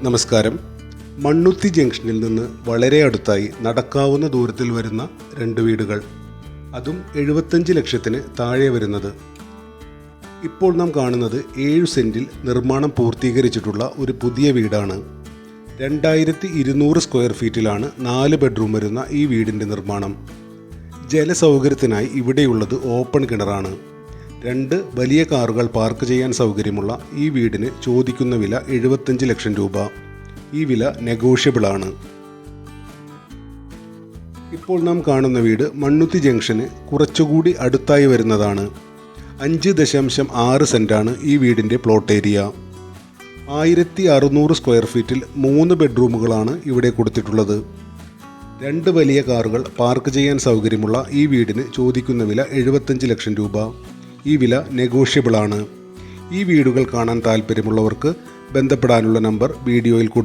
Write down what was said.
നമസ്കാരം. മണ്ണുത്തി ജംഗ്ഷനിൽ നിന്ന് വളരെ അടുത്തായി നടക്കാവുന്ന ദൂരത്തിൽ വരുന്ന 2 വീടുകൾ, അതും 75 ലക്ഷത്തിന് താഴെ വരുന്നത്. ഇപ്പോൾ നാം കാണുന്നത് 7 സെൻറ്റിൽ നിർമ്മാണം പൂർത്തീകരിച്ചിട്ടുള്ള ഒരു പുതിയ വീടാണ്. 2200 സ്ക്വയർ ഫീറ്റിലാണ് 4 ബെഡ്റൂം വരുന്ന ഈ വീടിൻ്റെ നിർമ്മാണം. ജലസൗകര്യത്തിനായി ഇവിടെയുള്ളത് ഓപ്പൺ കിണറാണ്. 2 വലിയ കാറുകൾ പാർക്ക് ചെയ്യാൻ സൗകര്യമുള്ള ഈ വീടിന് ചോദിക്കുന്ന വില 75 ലക്ഷം രൂപ. ഈ വില നെഗോഷ്യബിൾ ആണ്. ഇപ്പോൾ നാം കാണുന്ന വീട് മണ്ണുത്തി ജംഗ്ഷന് കുറച്ചുകൂടി അടുത്തായി വരുന്നതാണ്. 5.6 സെൻറ്റാണ് ഈ വീടിൻ്റെ പ്ലോട്ട് ഏരിയ. 1600 സ്ക്വയർ ഫീറ്റിൽ 3 ബെഡ്റൂമുകളാണ് ഇവിടെ കൊടുത്തിട്ടുള്ളത്. 2 വലിയ കാറുകൾ പാർക്ക് ചെയ്യാൻ സൗകര്യമുള്ള ഈ വീടിന് ചോദിക്കുന്ന വില 75 ലക്ഷം രൂപ. ഈ വില നെഗോഷ്യബിൾ ആണ്. ഈ വീടുകൾ കാണാൻ താൽപ്പര്യമുള്ളവർക്ക് ബന്ധപ്പെടാനുള്ള നമ്പർ വീഡിയോയിൽ കൊടുത്തു.